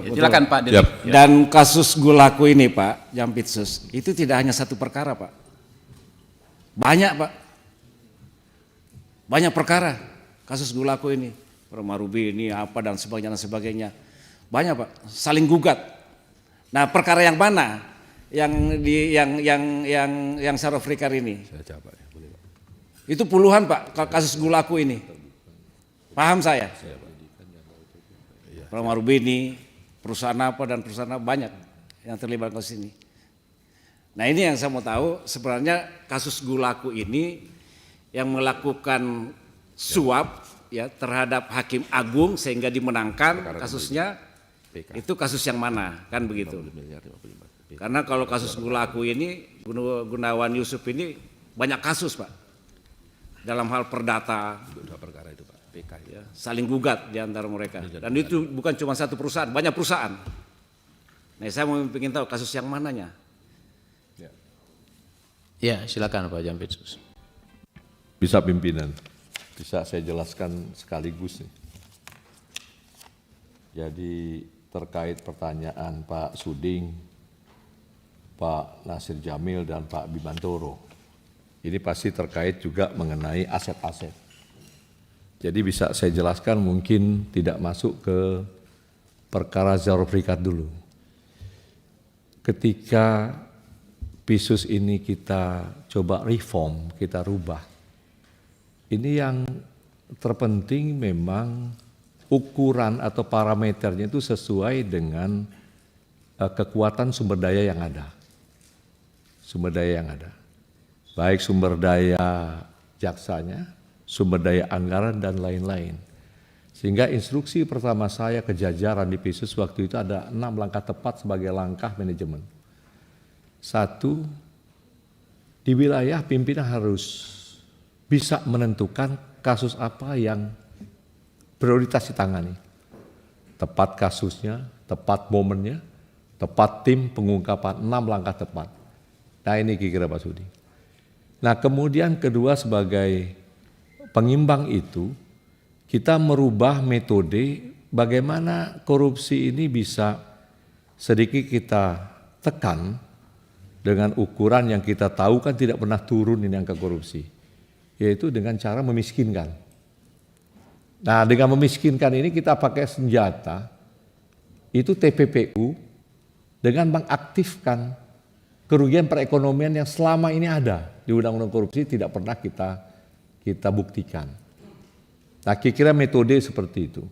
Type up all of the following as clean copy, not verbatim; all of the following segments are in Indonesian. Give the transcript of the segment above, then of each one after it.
Silakan Pak Dedik. Dan kasus Gulaku ini Pak, Jampitsus, itu tidak hanya satu perkara Pak. Banyak Pak. Banyak perkara kasus Gulaku ini. Romarubi ini apa dan sebagainya. Banyak Pak, saling gugat. Nah, perkara yang mana yang Sarah Frikar ini? Saya jawab, ya. Boleh, Pak. Itu puluhan Pak kasus Gulaku ini. Paham saya? Romarubi ini perusahaan apa dan perusahaan apa banyak yang terlibat kasus ini. Nah, ini yang saya mau tahu sebenarnya kasus Gulaku ini yang melakukan suap ya terhadap Hakim Agung sehingga dimenangkan kasusnya itu kasus yang mana kan begitu? Karena kalau kasus Gulaku ini Gunawan Yusuf ini banyak kasus Pak dalam hal perdata. Dua perkara itu Pak. PK ya, saling gugat di antara mereka dan itu bukan cuma satu perusahaan, banyak perusahaan. Nah, saya mau ingin tahu kasus yang mananya. Ya, silakan Pak Jampitsus. Bisa pimpinan, bisa saya jelaskan sekaligus nih. Jadi terkait pertanyaan Pak Suding, Pak Nasir Jamil dan Pak Bimantoro, ini pasti terkait juga mengenai aset-aset. Jadi bisa saya jelaskan mungkin tidak masuk ke perkara Sarah Frikar dulu. Ketika Pisus ini kita coba reform, kita rubah. Ini yang terpenting memang ukuran atau parameternya itu sesuai dengan kekuatan sumber daya yang ada. Sumber daya yang ada. Baik sumber daya jaksanya, sumber daya anggaran dan lain-lain. Sehingga instruksi pertama saya ke jajaran di Pisus waktu itu ada 6 langkah tepat sebagai langkah manajemen. 1, di wilayah pimpinan harus bisa menentukan kasus apa yang prioritas ditangani. Tepat kasusnya, tepat momennya, tepat tim pengungkapan, 6 langkah tepat. Nah, ini kira-kira Pak Sudi. Nah, kemudian kedua sebagai pengimbang itu, kita merubah metode bagaimana korupsi ini bisa sedikit kita tekan dengan ukuran yang kita tahu kan tidak pernah turun ini angka korupsi, yaitu dengan cara memiskinkan. Nah, dengan memiskinkan ini kita pakai senjata, itu TPPU, dengan mengaktifkan kerugian perekonomian yang selama ini ada di Undang-Undang Korupsi tidak pernah kita buktikan. Nah, kira-kira metode seperti itu.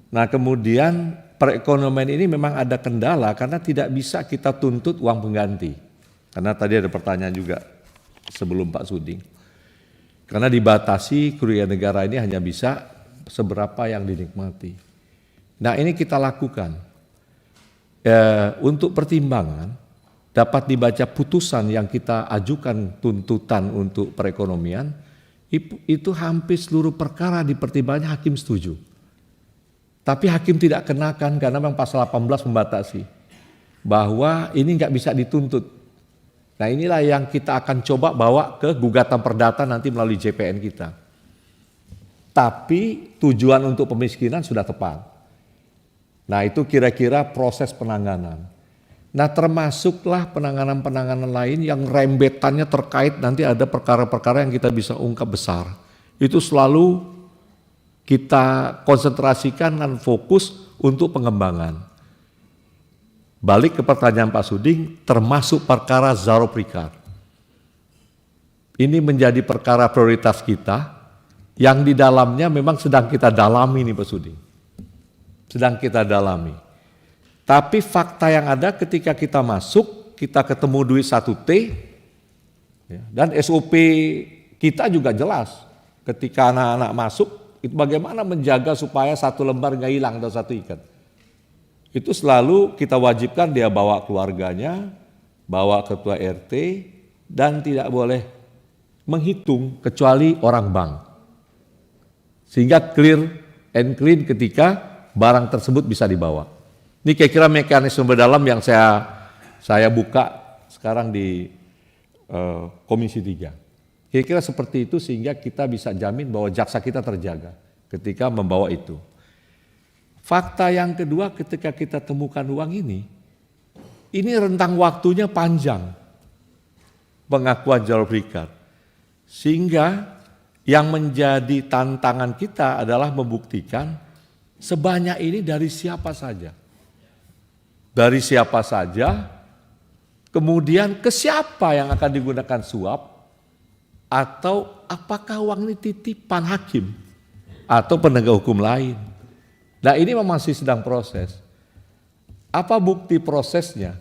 Nah, kemudian perekonomian ini memang ada kendala karena tidak bisa kita tuntut uang pengganti. Karena tadi ada pertanyaan juga sebelum Pak Suding. Karena dibatasi kerugian negara ini hanya bisa seberapa yang dinikmati. Nah, ini kita lakukan. Untuk pertimbangan dapat dibaca putusan yang kita ajukan tuntutan untuk perekonomian, itu hampir seluruh perkara di pertimbangannya hakim setuju. Tapi hakim tidak kenakan karena memang pasal 18 membatasi bahwa ini nggak bisa dituntut. Nah, inilah yang kita akan coba bawa ke gugatan perdata nanti melalui JPN kita. Tapi tujuan untuk pemiskinan sudah tepat. Nah, itu kira-kira proses penanganan. Nah, termasuklah penanganan-penanganan lain yang rembetannya terkait nanti ada perkara-perkara yang kita bisa ungkap besar. Itu selalu kita konsentrasikan dan fokus untuk pengembangan. Balik ke pertanyaan Pak Suding, termasuk perkara Sarah Frikar. Ini menjadi perkara prioritas kita yang di dalamnya memang sedang kita dalami nih Pak Suding. Sedang kita dalami. Tapi fakta yang ada ketika kita masuk, kita ketemu duit 1T, dan SOP kita juga jelas. Ketika anak-anak masuk, itu bagaimana menjaga supaya 1 lembar nggak hilang atau 1 ikat. Itu selalu kita wajibkan dia bawa keluarganya, bawa ketua RT, dan tidak boleh menghitung kecuali orang bank. Sehingga clear and clean ketika barang tersebut bisa dibawa. Ini kira-kira mekanisme berdalam yang saya buka sekarang di Komisi 3. Kira-kira seperti itu sehingga kita bisa jamin bahwa jaksa kita terjaga ketika membawa itu. fakta yang kedua ketika kita temukan uang ini rentang waktunya panjang pengakuan jalur berikat. Sehingga yang menjadi tantangan kita adalah membuktikan sebanyak ini dari siapa saja. Dari siapa saja, kemudian ke siapa yang akan digunakan suap, atau apakah uang ini titipan hakim atau penegak hukum lain. Nah ini masih sedang proses. Apa bukti prosesnya?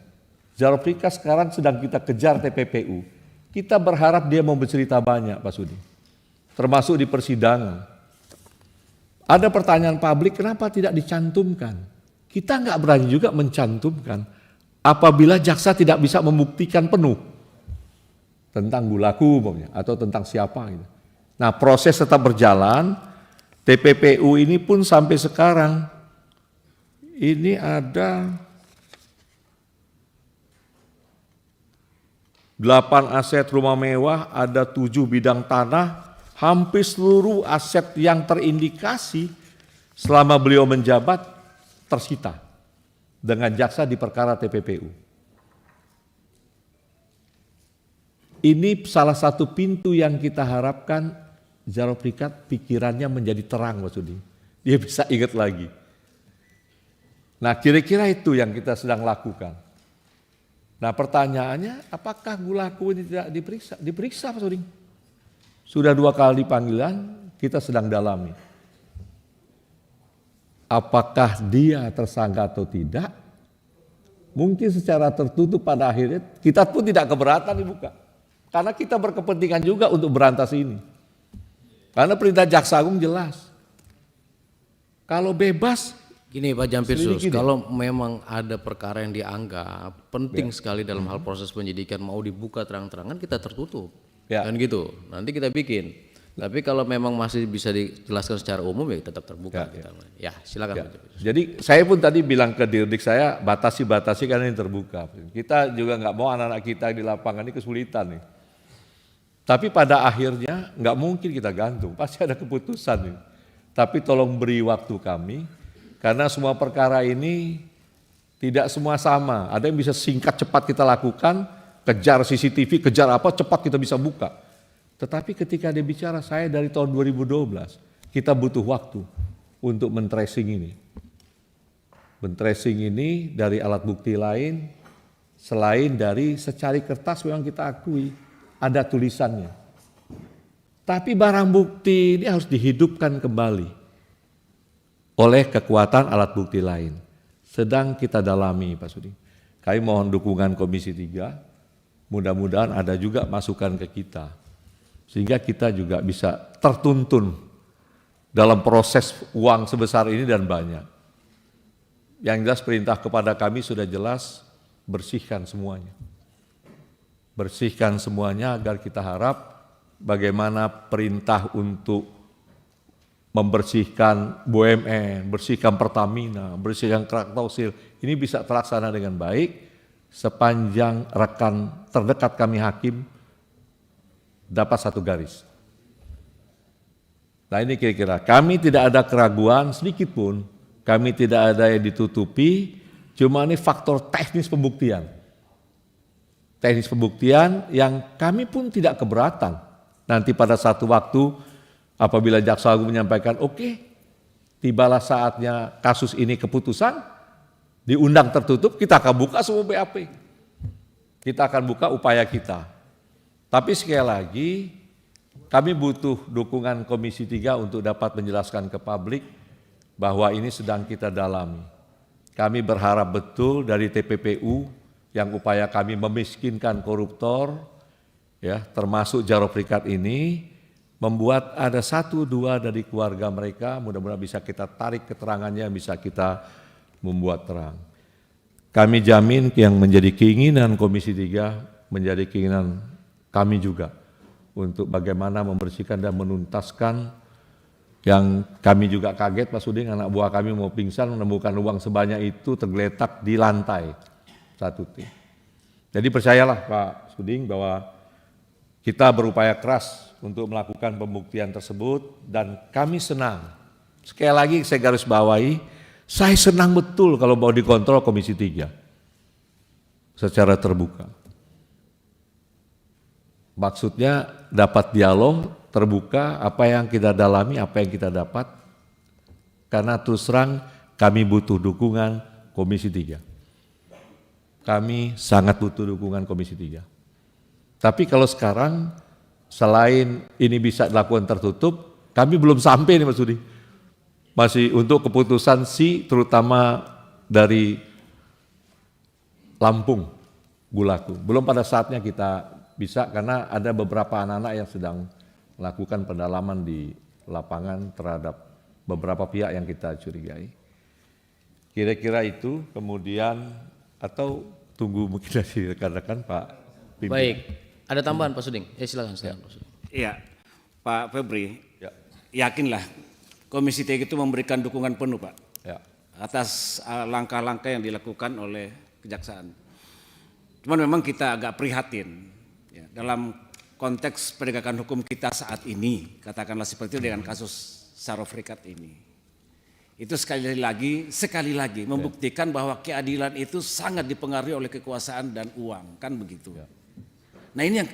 Jalur berikat sekarang sedang kita kejar TPPU. Kita berharap dia mau bercerita banyak, Pak Sudi. Termasuk di persidangan. Ada pertanyaan publik, kenapa tidak dicantumkan? Kita nggak berani juga mencantumkan apabila jaksa tidak bisa membuktikan penuh tentang Gulaku umpamanya, atau tentang siapa gitu. Nah proses tetap berjalan. TPPU ini pun sampai sekarang ini ada 8 aset rumah mewah, ada 7 bidang tanah, hampir seluruh aset yang terindikasi selama beliau menjabat tersita dengan jaksa di perkara TPPU. Ini salah satu pintu yang kita harapkan jalur berikat pikirannya menjadi terang, Mas Sudi. Dia bisa ingat lagi. Nah kira-kira itu yang kita sedang lakukan. Nah pertanyaannya, apakah Gulaku ini tidak diperiksa? Diperiksa, Pak Sudi. Sudah 2 kali panggilan, kita sedang dalami. Apakah dia tersangka atau tidak? Mungkin secara tertutup pada akhirnya kita pun tidak keberatan dibuka. Karena kita berkepentingan juga untuk berantas ini. Karena perintah Jaksa Agung jelas. Kalau bebas, Gini Pak Jampitsus, Selidiki deh. kalau memang ada perkara yang dianggap penting sekali dalam hal proses penyidikan mau dibuka terang-terangan, kita tertutup. Ya. Kan gitu, nanti kita bikin. Tapi kalau memang masih bisa dijelaskan secara umum ya tetap terbuka. Ya, kita. Ya silakan ya. Pak Jampitsus. Jadi saya pun tadi bilang ke Dirdik saya, batasi karena ini terbuka. Kita juga nggak mau anak-anak kita di lapangan ini kesulitan nih. Tapi pada akhirnya nggak mungkin kita gantung, pasti ada keputusan nih. Tapi tolong beri waktu kami, karena semua perkara ini tidak semua sama. Ada yang bisa singkat cepat kita lakukan, kejar CCTV, kejar apa, cepat kita bisa buka. Tetapi ketika dia bicara, saya dari tahun 2012, kita butuh waktu untuk men-tracing ini. Men-tracing ini dari alat bukti lain, selain dari secari kertas memang kita akui, ada tulisannya. Tapi barang bukti ini harus dihidupkan kembali oleh kekuatan alat bukti lain. Sedang kita dalami, Pak Sudi. Kami mohon dukungan Komisi 3, mudah-mudahan ada juga masukan ke kita. Sehingga kita juga bisa tertuntun dalam proses uang sebesar ini dan banyak. Yang jelas perintah kepada kami sudah jelas, bersihkan semuanya. Bersihkan semuanya agar kita harap bagaimana perintah untuk membersihkan BUMN, bersihkan Pertamina, bersihkan Krakatausil, ini bisa terlaksana dengan baik sepanjang rekan terdekat kami hakim dapat satu garis. Nah ini kira-kira, kami tidak ada keraguan sedikit pun, kami tidak ada yang ditutupi, cuma ini faktor teknis pembuktian. Teknis pembuktian yang kami pun tidak keberatan. Nanti pada satu waktu apabila Jaksa Agung menyampaikan, oke, tibalah saatnya kasus ini keputusan, diundang tertutup, kita akan buka semua BAP. Kita akan buka upaya kita. Tapi sekali lagi, kami butuh dukungan Komisi 3 untuk dapat menjelaskan ke publik bahwa ini sedang kita dalami. Kami berharap betul dari TPPU yang upaya kami memiskinkan koruptor, ya termasuk Jalur Berikat ini, membuat ada 1-2 dari keluarga mereka, mudah-mudahan bisa kita tarik keterangannya, bisa kita membuat terang. Kami jamin yang menjadi keinginan Komisi 3, menjadi keinginan kami juga, untuk bagaimana membersihkan dan menuntaskan yang kami juga kaget Pak Suding, anak buah kami mau pingsan menemukan uang sebanyak itu tergeletak di lantai satu tim. Jadi percayalah Pak Suding bahwa kita berupaya keras untuk melakukan pembuktian tersebut dan kami senang. Sekali lagi saya garis bawahi, Saya senang betul kalau mau dikontrol Komisi 3 secara terbuka. Maksudnya dapat dialog terbuka, apa yang kita dalami, apa yang kita dapat. Karena terus terang kami butuh dukungan Komisi 3. Kami sangat butuh dukungan Komisi 3. Tapi kalau sekarang selain ini bisa dilakukan tertutup, kami belum sampai nih Mas Budi. Masih untuk keputusan terutama dari Lampung, Gulaku. Belum pada saatnya kita bisa karena ada beberapa anak-anak yang sedang melakukan pendalaman di lapangan terhadap beberapa pihak yang kita curigai. Kira-kira itu, kemudian atau tunggu mungkin dari rekan-rekan Pak Pimpin. Baik, ada tambahan Pak Suding? Silakan Pak Suding. Iya, Pak Febri, Ya. yakinlah Komisi 3 itu memberikan dukungan penuh Pak Ya. atas langkah-langkah yang dilakukan oleh Kejaksaan. Cuman memang kita agak prihatin ya, dalam konteks penegakan hukum kita saat ini, katakanlah seperti itu dengan kasus Sarov Rikat ini. Itu sekali lagi membuktikan bahwa keadilan itu sangat dipengaruhi oleh kekuasaan dan uang, kan begitu. Ya. Nah ini yang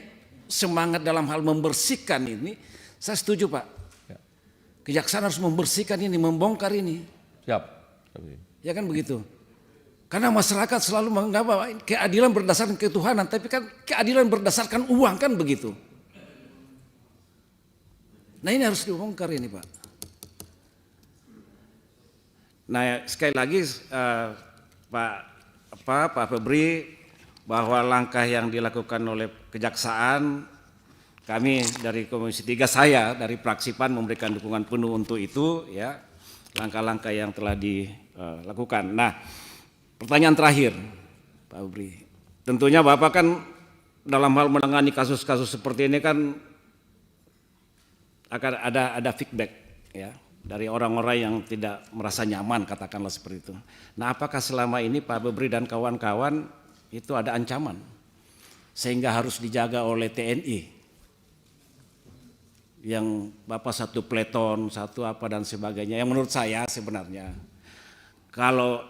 semangat dalam hal membersihkan ini, saya setuju Pak. Ya. Kejaksaan harus membersihkan ini, membongkar ini. Siap. Ya kan begitu. Karena masyarakat selalu menganggap bahwa keadilan berdasarkan ketuhanan, tapi kan keadilan berdasarkan uang, kan begitu. Nah ini harus dibongkar ini Pak. Nah sekali lagi Pak Febri, bahwa langkah yang dilakukan oleh Kejaksaan, kami dari Komisi 3, saya dari fraksi PAN memberikan dukungan penuh untuk itu ya, langkah-langkah yang telah dilakukan. Nah, pertanyaan terakhir Pak Febri, tentunya Bapak kan dalam hal menangani kasus-kasus seperti ini kan akan ada feedback ya dari orang-orang yang tidak merasa nyaman, katakanlah seperti itu. Nah, apakah selama ini Pak Febri dan kawan-kawan itu ada ancaman sehingga harus dijaga oleh TNI yang Bapak satu peleton, satu apa dan sebagainya, yang menurut saya sebenarnya kalau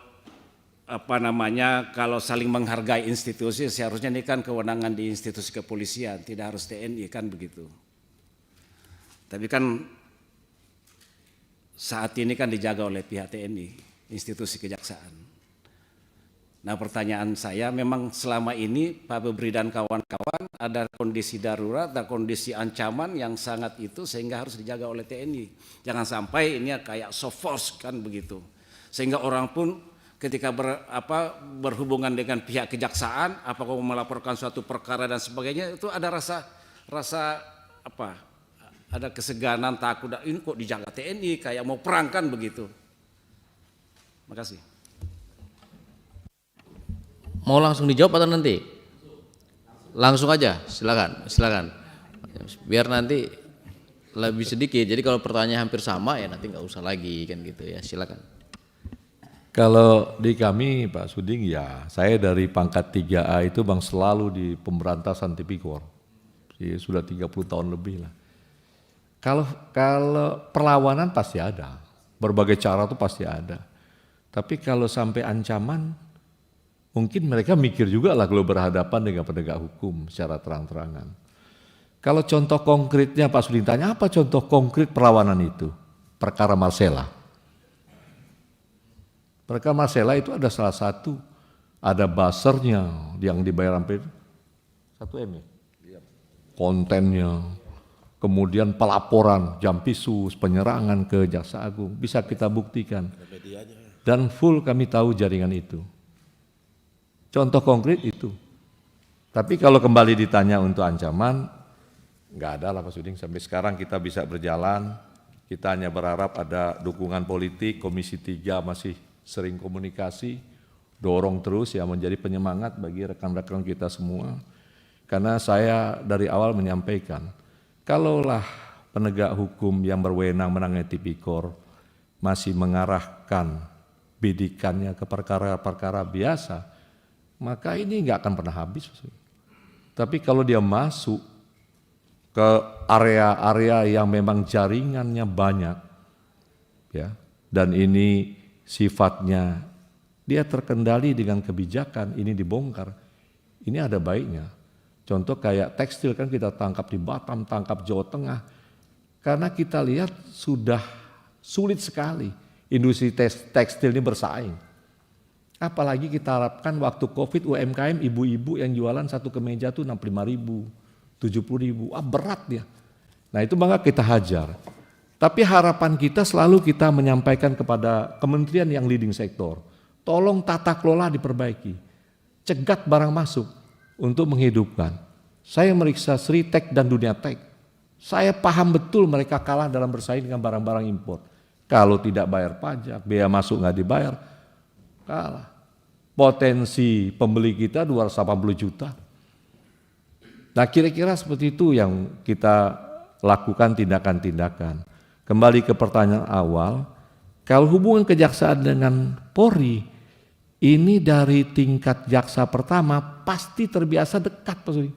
kalau saling menghargai institusi, seharusnya ini kan kewenangan di institusi kepolisian, tidak harus TNI, kan begitu. Tapi kan saat ini kan dijaga oleh pihak TNI, institusi kejaksaan. Nah pertanyaan saya, memang selama ini Pak Febri dan kawan-kawan ada kondisi darurat, ada kondisi ancaman yang sangat itu sehingga harus dijaga oleh TNI. Jangan sampai ini kayak soft force, kan begitu. Sehingga orang pun ketika berhubungan dengan pihak kejaksaan, apakah mau melaporkan suatu perkara dan sebagainya, itu ada rasa ada keseganan, takut, ini kok dijaga TNI kayak mau perang, kan begitu. Makasih. Mau langsung dijawab atau nanti? Langsung aja, silakan. Biar nanti lebih sedikit. Jadi kalau pertanyaan hampir sama ya nanti nggak usah lagi, kan gitu ya. Silakan. Kalau di kami Pak Suding ya, saya dari pangkat 3A itu Bang selalu di pemberantasan tipikor. Sudah 30 tahun lebih lah. Kalau perlawanan pasti ada, berbagai cara itu pasti ada. Tapi kalau sampai ancaman, mungkin mereka mikir juga lah kalau berhadapan dengan penegak hukum secara terang-terangan. Kalau contoh konkretnya Pak Suding tanya, apa contoh konkret perlawanan itu? Perkara Marcella. Perkara Marcella itu ada salah satu, ada buzzer-nya yang dibayar hampir 1 M ya? Kontennya, kemudian pelaporan, jampisus, penyerangan ke Jaksa Agung, bisa kita buktikan. Dan full kami tahu jaringan itu. Contoh konkret itu. Tapi kalau kembali ditanya untuk ancaman, nggak ada lah Pak Suding. Sampai sekarang kita bisa berjalan, kita hanya berharap ada dukungan politik, Komisi 3 masih sering komunikasi, dorong terus ya menjadi penyemangat bagi rekan-rekan kita semua. Karena saya dari awal menyampaikan, kalaulah penegak hukum yang berwenang menangani tipikor masih mengarahkan bidikannya ke perkara-perkara biasa, maka ini nggak akan pernah habis. Tapi kalau dia masuk ke area-area yang memang jaringannya banyak, ya, dan ini sifatnya dia terkendali dengan kebijakan, ini dibongkar, ini ada baiknya. Contoh kayak tekstil kan kita tangkap di Batam, tangkap Jawa Tengah, karena kita lihat sudah sulit sekali industri tekstil ini bersaing. Apalagi kita harapkan waktu Covid UMKM ibu-ibu yang jualan satu kemeja tuh 65.000, 70.000, berat dia. Nah itu maka kita hajar. Tapi harapan kita selalu kita menyampaikan kepada kementerian yang leading sektor, tolong tata kelola diperbaiki, cegat barang masuk untuk menghidupkan. Saya meriksa Sritek dan Dunia Tek, saya paham betul mereka kalah dalam bersaing dengan barang-barang impor. Kalau tidak bayar pajak, biaya masuk nggak dibayar, kalah. Potensi pembeli kita 280 juta. Nah kira-kira seperti itu yang kita lakukan tindakan-tindakan. Kembali ke pertanyaan awal, kalau hubungan kejaksaan dengan Polri, ini dari tingkat jaksa pertama pasti terbiasa dekat Pak Sudi.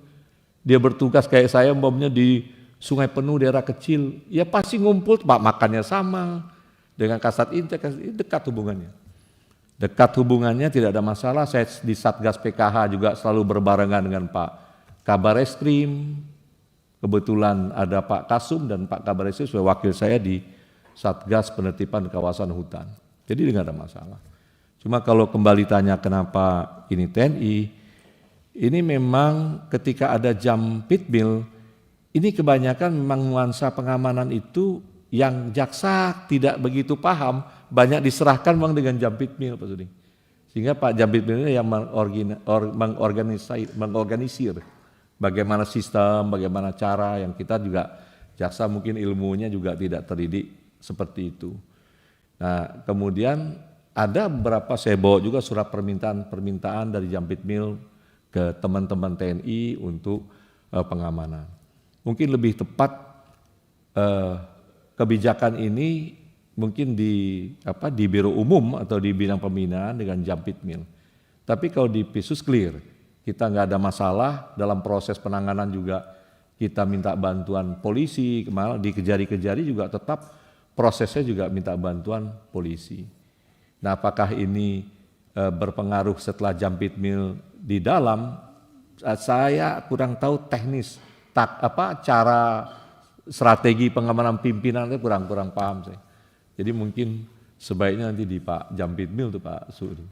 Dia bertugas kayak saya umpamanya di Sungai Penuh daerah kecil, ya pasti ngumpul, Pak makannya sama, dengan Kasat Intel dekat hubungannya. Dekat hubungannya tidak ada masalah, saya di Satgas PKH juga selalu berbarengan dengan Pak Kabar Eskrim, kebetulan ada Pak Kasum dan Pak Kabar Eskrim sebagai wakil saya di Satgas Penertiban Kawasan Hutan. Jadi tidak ada masalah. Cuma kalau kembali tanya kenapa ini TNI, ini memang ketika ada jam pitmil, ini kebanyakan memang nuansa pengamanan itu yang jaksa tidak begitu paham, banyak diserahkan memang dengan jam pitmil Pak Sudi. Sehingga Pak jam pitmil ini yang mengorganisir bagaimana sistem, bagaimana cara yang kita juga jaksa mungkin ilmunya juga tidak terdidik seperti itu. Nah kemudian ada beberapa saya bawa juga surat permintaan dari Jampitmil ke teman-teman TNI untuk pengamanan. Mungkin lebih tepat kebijakan ini mungkin di Biro Umum atau di bidang pembinaan dengan Jampitmil. Tapi kalau di Pisus clear, kita nggak ada masalah dalam proses penanganan juga kita minta bantuan polisi, malah di Kejari-Kejari juga tetap prosesnya juga minta bantuan polisi. Nah apakah ini berpengaruh setelah Jampitmil di dalam, saya kurang tahu teknis, cara strategi pengamanan pimpinan itu kurang paham saya. Jadi mungkin sebaiknya nanti di Pak Jampitmil tuh Pak Sudi.